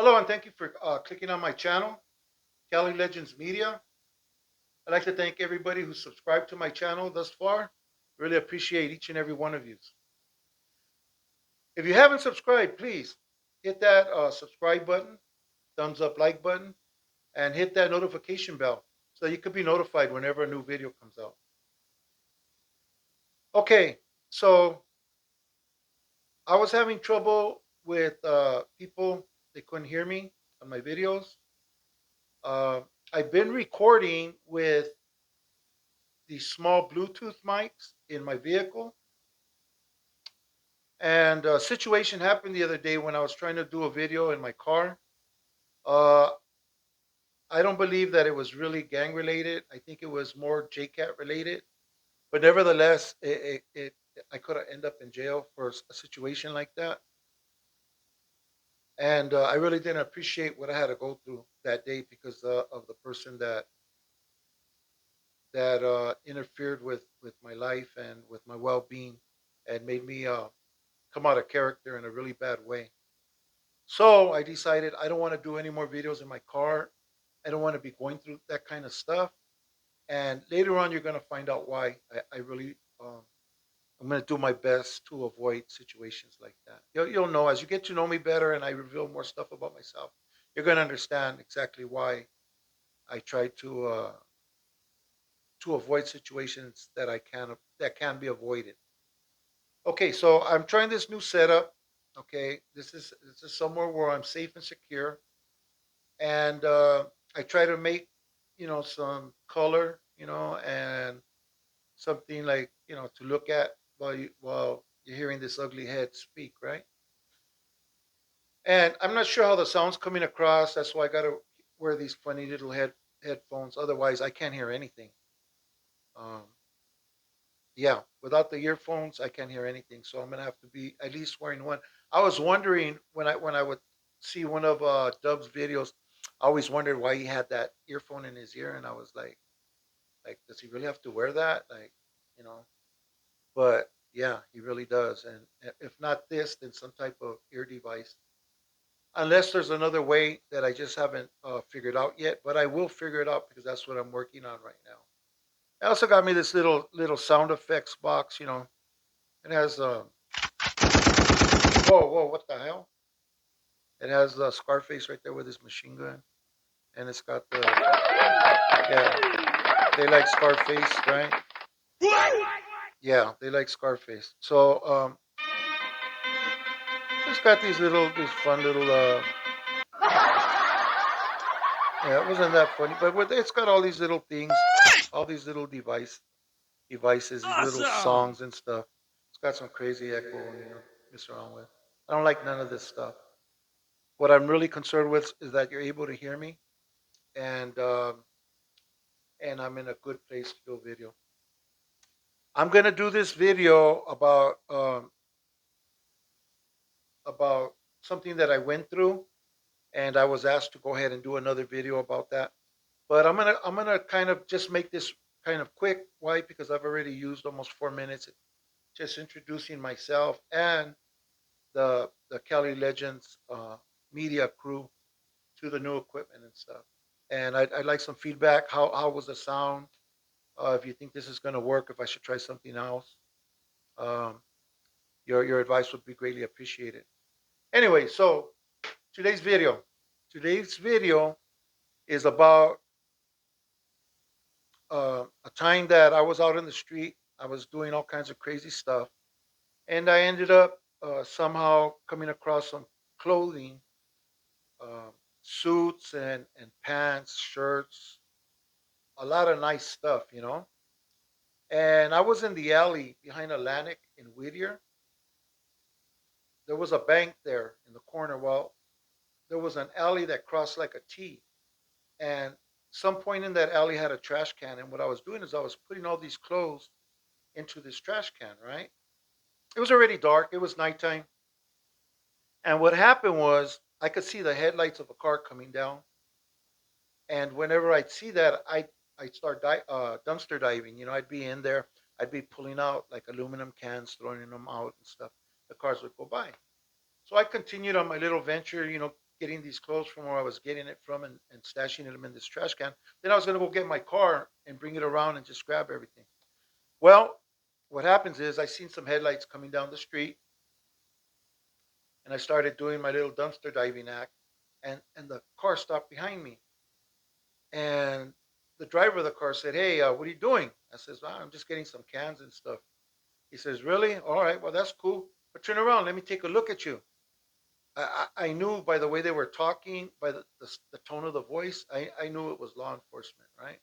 Hello, and thank you for clicking on my channel, Cali Legends Media. I'd like to thank everybody who subscribed to my channel thus far. Really appreciate each and every one of you. If you haven't subscribed, please hit that subscribe button, thumbs up like button, and hit that notification bell so you could be notified whenever a new video comes out. Okay, so I was having trouble with people, they couldn't hear me on my videos. Uh, I've been recording with these small Bluetooth mics in my vehicle. And a situation happened the other day when I was trying to do a video in my car. Uh, I don't believe that it was really gang related. I think it was more JCAT related. But nevertheless, I could have ended up in jail for a situation like that. And I really didn't appreciate what I had to go through that day because of the person that interfered with my life and with my well being and made me come out of character in a really bad way. So I decided I don't want to do any more videos in my car. I don't want to be going through that kind of stuff. And later on, you're going to find out why I really, I'm going to do my best to avoid situations like that. You'll know as you get to know me better and I reveal more stuff about myself, you're going to understand exactly why I try to avoid situations that can be avoided. Okay, so I'm trying this new setup. Okay, this is somewhere where I'm safe and secure, and I try to make some color, and something like to look at while you're hearing this ugly head speak, right? And I'm not sure how the sound's coming across. That's why I got to wear these funny little headphones. Otherwise, I can't hear anything. Um, yeah, without the earphones, I can't hear anything. So I'm gonna have to be at least wearing one. I was wondering when I would see one of Dub's videos, I always wondered why he had that earphone in his ear, and I was like, does he really have to wear that? Like, you know. But yeah, he really does. And if not this, then some type of ear device. Unless there's another way that I just haven't figured out yet, but I will figure it out because that's what I'm working on right now. I also got me this little sound effects box. It has whoa, what the hell? It has Scarface right there with his machine gun, and it's got the yeah. They like Scarface, right? Yeah, they like Scarface. So it's got these fun little yeah, it wasn't that funny, but it's got all these little things, all these little devices, these little songs and stuff. It's got some crazy echo, mess around with. I don't like none of this stuff. What I'm really concerned with is that you're able to hear me, and um, and I'm in a good place to do a video. I'm gonna do this video about something that I went through, and I was asked to go ahead and do another video about that. But I'm gonna kind of just make this kind of quick. Why? Because I've already used almost 4 minutes just introducing myself and the Cali Legends media crew to the new equipment and stuff. And I'd like some feedback. How was the sound? If you think this is going to work, if I should try something else, um, your advice would be greatly appreciated. Anyway, so today's video. Today's video is about a time that I was out in the street. I was doing all kinds of crazy stuff, and I ended up somehow coming across some clothing, um, suits and pants, shirts, a lot of nice stuff. And I was in the alley behind Atlantic in Whittier. There was a bank there in the corner. Well, there was an alley that crossed like a T, and some point in that alley had a trash can. And what I was doing is I was putting all these clothes into this trash can. Right? It was already dark. It was nighttime. And what happened was I could see the headlights of a car coming down. And whenever I'd see that, I'd start dumpster diving. I'd be in there. I'd be pulling out like aluminum cans, throwing them out and stuff. The cars would go by. So I continued on my little venture, getting these clothes from where I was getting it from and stashing them in this trash can. Then I was going to go get my car and bring it around and just grab everything. Well, what happens is I seen some headlights coming down the street, and I started doing my little dumpster diving act, and the car stopped behind me, and the driver of the car said, "Hey, what are you doing?" I says, "I'm just getting some cans and stuff." He says, "Really? All right, well that's cool, but turn around, let me take a look at you." I knew by the way they were talking, by the tone of the voice, I knew it was law enforcement, right?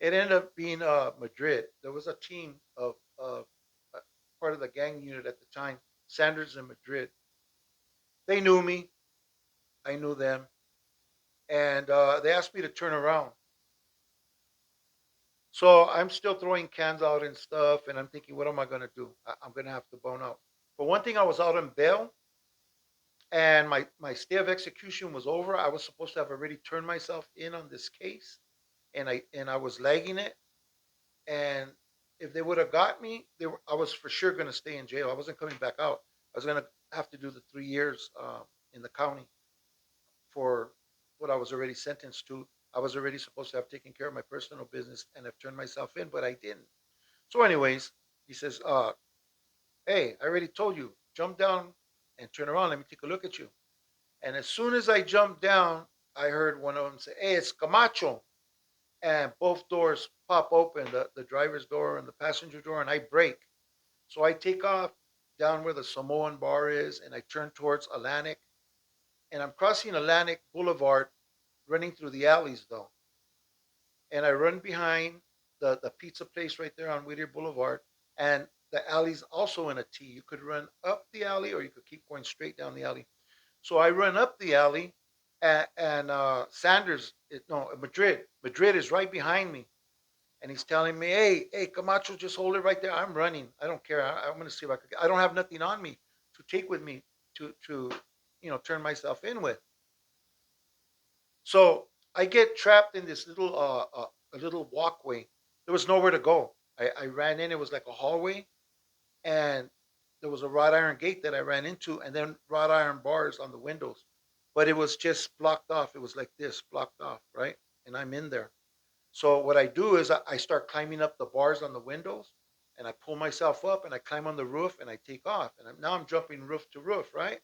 It ended up being Madrid. There was a team of part of the gang unit at the time, Sanders and Madrid. They knew me, I knew them, and they asked me to turn around. So I'm still throwing cans out and stuff, and I'm thinking, what am I going to do? I'm going to have to bone out. But one thing, I was out on bail, and my stay of execution was over. I was supposed to have already turned myself in on this case, and I was lagging it. And if they would have got me, I was for sure going to stay in jail. I wasn't coming back out. I was going to have to do the 3 years in the county for what I was already sentenced to. I was already supposed to have taken care of my personal business and have turned myself in, but I didn't. So, anyways, he says, "Hey, I already told you, jump down and turn around. Let me take a look at you." And as soon as I jumped down, I heard one of them say, "Hey, it's Camacho." And both doors pop open, the driver's door and the passenger door, and I brake. So I take off down where the Samoan bar is, and I turn towards Atlantic. And I'm crossing Atlantic Boulevard, running through the alleys though. And I run behind the pizza place right there on Whittier Boulevard. And the alley's also in a T. You could run up the alley or you could keep going straight down the alley. So I run up the alley, and Sanders, no, Madrid is right behind me. And he's telling me, "Hey, Camacho, just hold it right there. I'm running. I don't care. I'm going to see if I could. I don't have nothing on me to take with me to turn myself in with." So I get trapped in this a little walkway. There was nowhere to go. I ran in. It was like a hallway, and there was a wrought iron gate that I ran into, and then wrought iron bars on the windows. But it was just blocked off. It was like this, blocked off, right? And I'm in there. So what I do is I start climbing up the bars on the windows, and I pull myself up, and I climb on the roof, and I take off, and now I'm jumping roof to roof, right?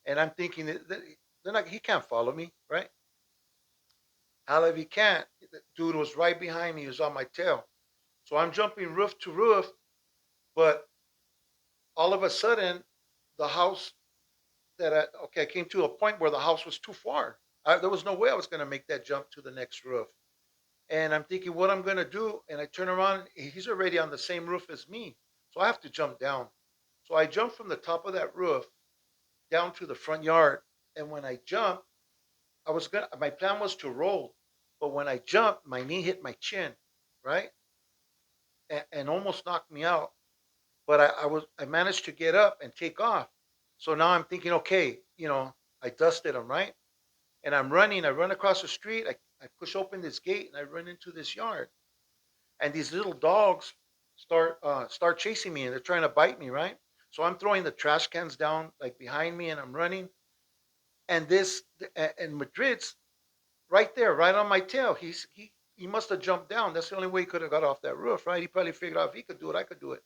And I'm thinking that they're not, he can't follow me, right? Hell, if he can't, the dude was right behind me. He was on my tail. So I'm jumping roof to roof, but all of a sudden, the house I came to a point where the house was too far. There was no way I was going to make that jump to the next roof. And I'm thinking what I'm going to do. And I turn around, he's already on the same roof as me. So I have to jump down. So I jump from the top of that roof down to the front yard. And when I jump, my plan was to roll. But when I jumped, my knee hit my chin, right? And almost knocked me out. But I managed to get up and take off. So now I'm thinking, okay, I dusted him, right? And I'm running. I run across the street. I push open this gate and I run into this yard. And these little dogs start chasing me and they're trying to bite me, right? So I'm throwing the trash cans down like behind me and I'm running. And Madrid's right there, right on my tail. He must have jumped down. That's the only way he could have got off that roof, right? He probably figured out if he could do it, I could do it.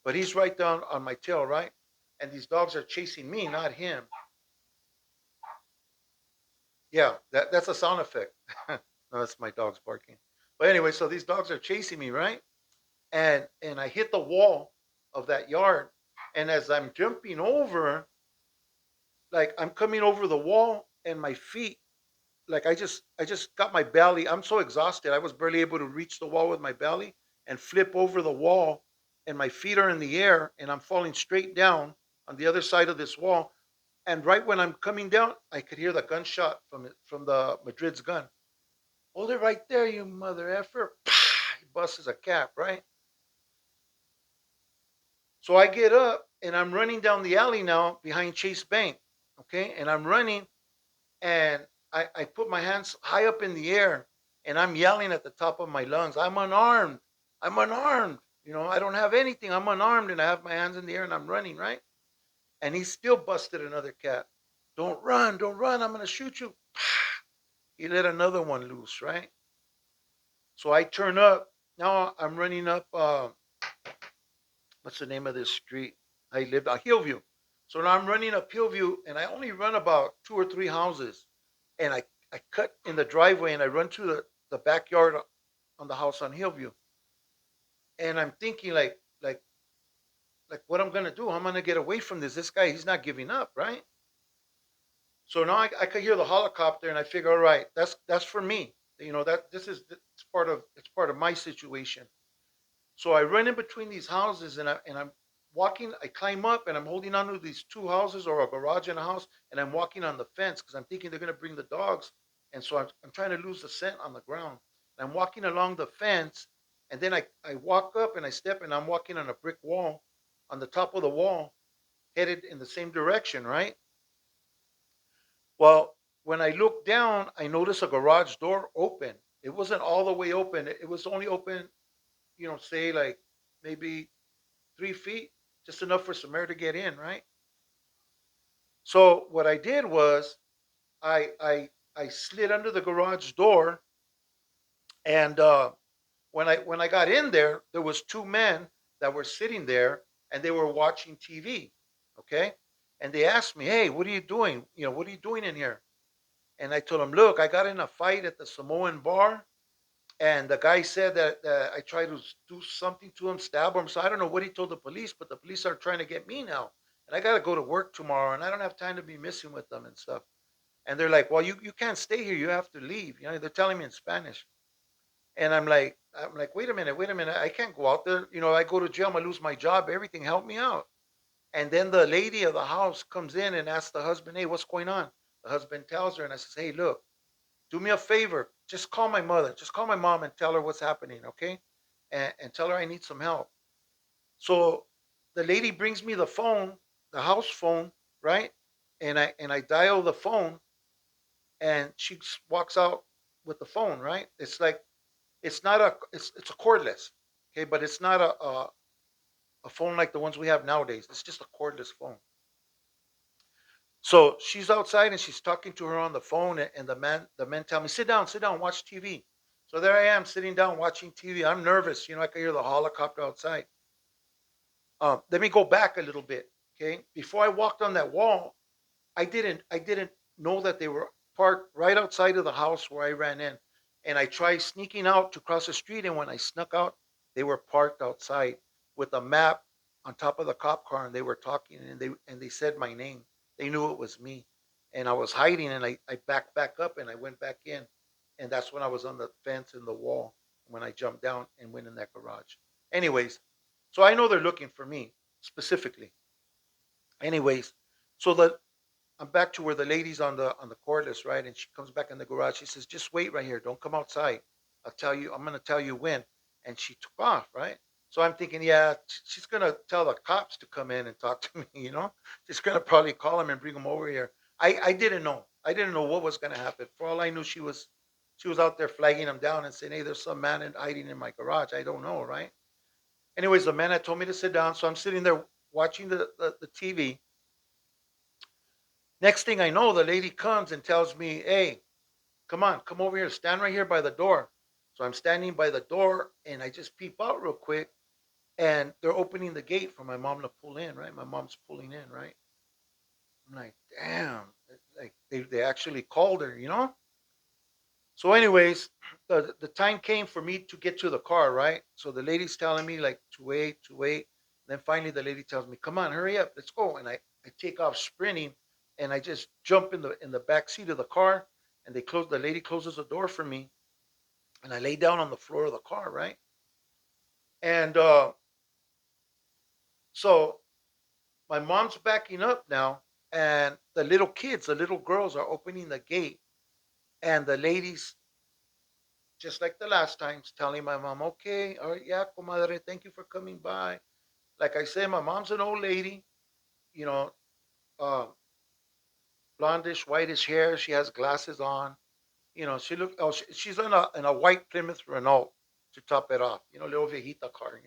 But he's right down on my tail, right? And these dogs are chasing me, not him. Yeah, that's a sound effect. No, that's my dogs barking. But anyway, so these dogs are chasing me, right? And I hit the wall of that yard. And as I'm jumping over, like I'm coming over the wall, and my feet, like I just got my belly. I'm so exhausted. I was barely able to reach the wall with my belly and flip over the wall, and my feet are in the air, and I'm falling straight down on the other side of this wall. And right when I'm coming down, I could hear the gunshot from the Madrid's gun. Hold it right there, you mother effer! He busts a cap, right? So I get up and I'm running down the alley now behind Chase Bank. Okay, and I'm running, and I put my hands high up in the air, and I'm yelling at the top of my lungs, "I'm unarmed! I'm unarmed! I don't have anything. I'm unarmed," and I have my hands in the air and I'm running, right? And he still busted another cap. don't run, I'm gonna shoot you. He let another one loose, right? So I turn up. Now I'm running up. What's the name of this street? I lived on Hillview. So now I'm running up Hillview, and I only run about two or three houses, and I cut in the driveway, and I run to the backyard on the house on Hillview, and I'm thinking like what I'm gonna do? How am I gonna get away from this? This guy, he's not giving up, right? So now I could hear the helicopter, and I figure, all right, that's for me. You know that this is it's part of my situation. So I run in between these houses, and I'm walking. I climb up, and I'm holding on to these two houses or a garage and a house, and I'm walking on the fence because I'm thinking they're gonna bring the dogs, and so I'm trying to lose the scent on the ground. And I'm walking along the fence, and then I walk up and I step, and I'm walking on a brick wall, on the top of the wall, headed in the same direction, right? Well, when I look down, I notice a garage door open. It wasn't all the way open. It was only open, say like maybe 3 feet, just enough for some air to get in, right? So what I did was I slid under the garage door, and when I got in there, there was two men that were sitting there, and they were watching TV. Okay, and they asked me, "Hey, what are you doing? What are you doing in here?" And I told them, "Look, I got in a fight at the Samoan bar, and the guy said that I tried to do something to him, stab him. So I don't know what he told the police, but the police are trying to get me now. And I got to go to work tomorrow, and I don't have time to be messing with them and stuff." And they're like, "Well, you can't stay here. You have to leave." They're telling me in Spanish. And I'm like, wait a minute. I can't go out there. I go to jail, I'm going to lose my job, everything. Help me out. And then the lady of the house comes in and asks the husband, "Hey, what's going on?" The husband tells her, and I says, "Hey, look, do me a favor. Just call my mother. Just call my mom and tell her what's happening, okay? And tell her I need some help." So the lady brings me the phone, the house phone, right? And I dial the phone, and she walks out with the phone, right? It's like it's a cordless, okay, but it's not a phone like the ones we have nowadays. It's just a cordless phone. So she's outside and she's talking to her on the phone, and the men tell me, sit down, watch TV. So there I am sitting down watching TV. I'm nervous, I can hear the helicopter outside. Let me go back a little bit, okay? Before I walked on that wall, I didn't know that they were parked right outside of the house where I ran in, and I tried sneaking out to cross the street. And when I snuck out, they were parked outside with a map on top of the cop car, and they were talking, and they said my name. They knew it was me, and I was hiding, and I backed back up, and I went back in, and that's when I was on the fence and the wall when I jumped down and went in that garage. Anyways, so I know they're looking for me specifically. Anyways, so I'm back to where the lady's on the cordless, right? And she comes back in the garage. She says, "Just wait right here. Don't come outside. I'll tell you. I'm gonna tell you when." And she took off, right? So I'm thinking, yeah, she's gonna tell the cops to come in and talk to me. She's gonna probably call them and bring them over here. I didn't know. I didn't know what was gonna happen. For all I knew, she was out there flagging them down and saying, "Hey, there's some man hiding in my garage." I don't know, right? Anyways, the man had told me to sit down, so I'm sitting there watching the TV. Next thing I know, the lady comes and tells me, "Hey, come on, come over here, stand right here by the door." So I'm standing by the door, and I just peep out real quick, and they're opening the gate for my mom to pull in, right? My mom's pulling in, right? I'm like, damn, like they actually called her. So, anyways, the time came for me to get to the car, right? So the lady's telling me like to wait, to wait. Then finally the lady tells me, "Come on, hurry up, let's go." And I take off sprinting, and I just jump in the back seat of the car, and the lady closes the door for me, and I lay down on the floor of the car, right? And so my mom's backing up now, and the little kids, the little girls are opening the gate, and the ladies, just like the last times, telling my mom, "Okay, all right, yeah, comadre, thank you for coming by." Like I said, my mom's an old lady, you know, uh, blondish, whitish hair. She has glasses on. She look. Oh, she's in a white Plymouth Renault to top it off. Little viejita car.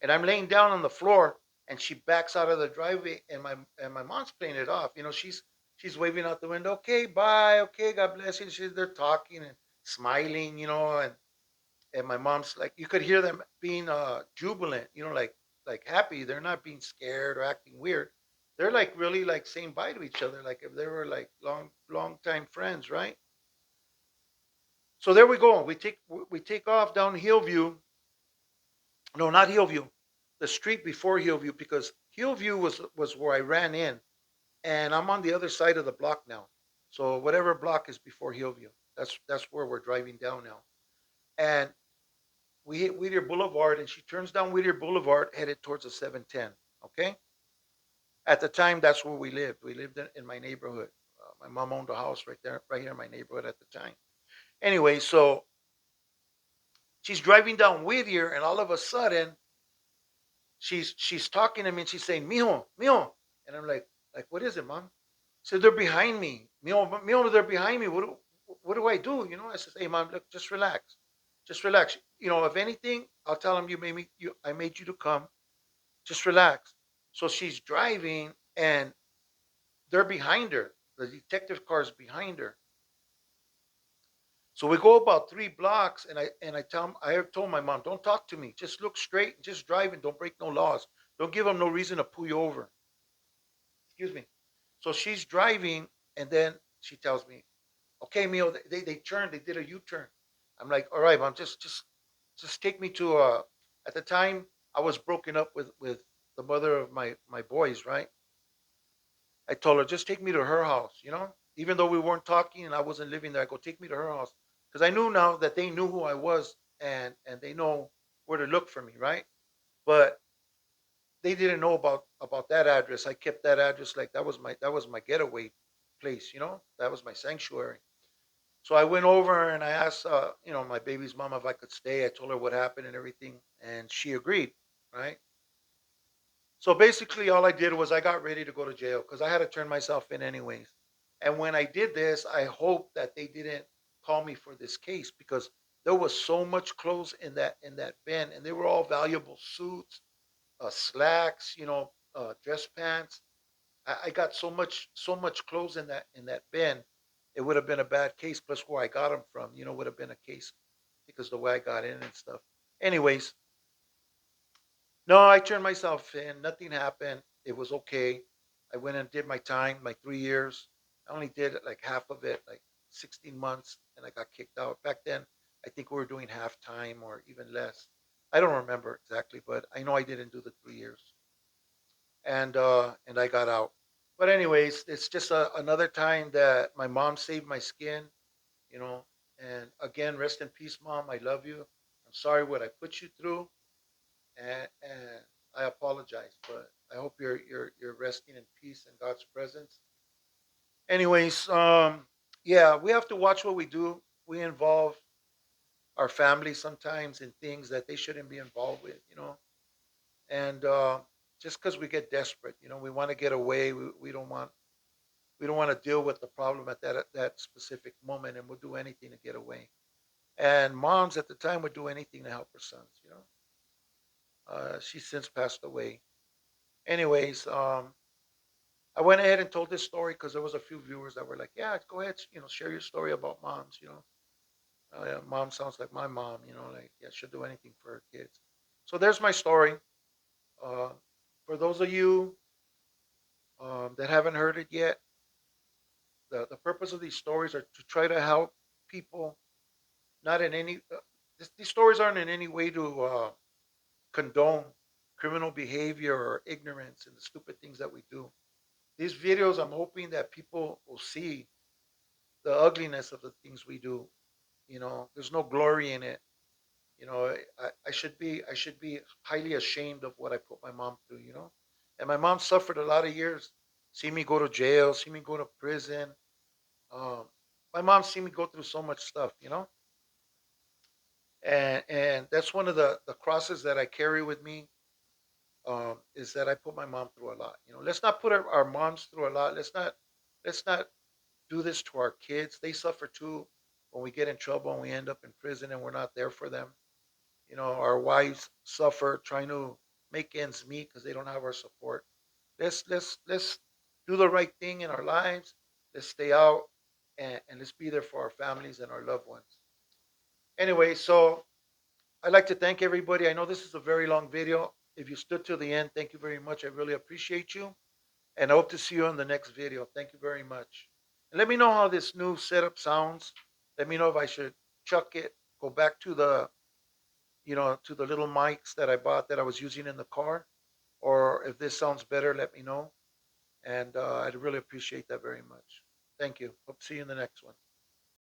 And I'm laying down on the floor, and she backs out of the driveway, and my mom's playing it off. She's She's waving out the window. Okay, bye. Okay, God bless you. They're talking and smiling, and my mom's like, you could hear them being jubilant, like happy. They're not being scared or acting weird. They're like really like saying bye to each other, like if they were like long time friends, right? So there we go. We take off down Hillview. No, not Hillview. The street before Hillview, because Hillview was where I ran in, and I'm on the other side of the block now. So whatever block is before Hillview, that's where we're driving down now. And we hit Whittier Boulevard, and she turns down Whittier Boulevard, headed towards the 710. Okay. At the time, that's where we lived. We lived in my neighborhood. My mom owned a house right there, right here in my neighborhood at the time. Anyway, so she's driving down Whittier, and all of a sudden, she's talking to me, and she's saying, "Mijo, mijo," and I'm like, what is it, mom? So they're behind me. Mijo, mijo, they're behind me. What do I do? I said, hey, mom, look, just relax, just relax. If anything, I'll tell them I made you to come. Just relax. So she's driving, and they're behind her. The detective car is behind her. So we go about 3 blocks, I told my mom, don't talk to me. Just look straight, just drive, and don't break no laws. Don't give them no reason to pull you over. Excuse me. So she's driving, and then she tells me, "Okay, Mio, they turned, they did a U-turn." I'm like, "All right, mom, just take me to." At the time, I was broken up with the mother of my boys, right? I told her, just take me to her house, even though we weren't talking and I wasn't living there. I go, take me to her house, because I knew now that they knew who I was, and they know where to look for me, right? But they didn't know about that address. I kept that address like that was my getaway place, that was my sanctuary. So I went over and I asked, my baby's mom if I could stay. I told her what happened and everything, and she agreed, right? So basically, all I did was I got ready to go to jail because I had to turn myself in anyways. And when I did this, I hope that they didn't call me for this case, because there was so much clothes in that bin, and they were all valuable suits, slacks, dress pants. I got so much clothes in that bin. It would have been a bad case. Plus, where I got them from, would have been a case because the way I got in and stuff. Anyways, no, I turned myself in. Nothing happened. It was okay. I went and did my time, my 3 years. I only did like half of it, like 16 months, and I got kicked out. Back then, I think we were doing half time or even less. I don't remember exactly, but I know I didn't do the 3 years, and I got out. But anyways, it's just another time that my mom saved my skin, you know. And again, rest in peace, mom. I love you. I'm sorry what I put you through, and I apologize. But I hope you're resting in peace in God's presence. Anyways, yeah, we have to watch what we do. We involve our family sometimes in things that they shouldn't be involved with. And just because we get desperate, we want to get away. We don't want to deal with the problem at that specific moment, and we'll do anything to get away. And moms at the time would do anything to help her sons. She's since passed away. Anyways, I went ahead and told this story because there was a few viewers that were like, "Yeah, go ahead, share your story about moms." Yeah, mom sounds like my mom. Like, yeah, she'll do anything for her kids. So there's my story. Uh, for those of you that haven't heard it yet, the purpose of these stories are to try to help people. Not in any these stories aren't in any way to condone criminal behavior or ignorance and the stupid things that we do. These videos, I'm hoping that people will see the ugliness of the things we do. There's no glory in it. I should be highly ashamed of what I put my mom through. And my mom suffered a lot of years. See me go to jail, see me go to prison. Um, my mom seen me go through so much stuff. And that's one of the crosses that I carry with me, is that I put my mom through a lot. Let's not put our moms through a lot. Let's not do this to our kids. They suffer too when we get in trouble and we end up in prison and we're not there for them. Our wives suffer trying to make ends meet because they don't have our support. Let's do the right thing in our lives. Let's stay out and let's be there for our families and our loved ones. Anyway, so I'd like to thank everybody. I know this is a very long video. If you stood to the end, thank you very much. I really appreciate you. And I hope to see you on the next video. Thank you very much. And let me know how this new setup sounds. Let me know if I should chuck it, go back to to the little mics that I bought that I was using in the car, or if this sounds better, let me know. And I'd really appreciate that very much. Thank you. Hope to see you in the next one.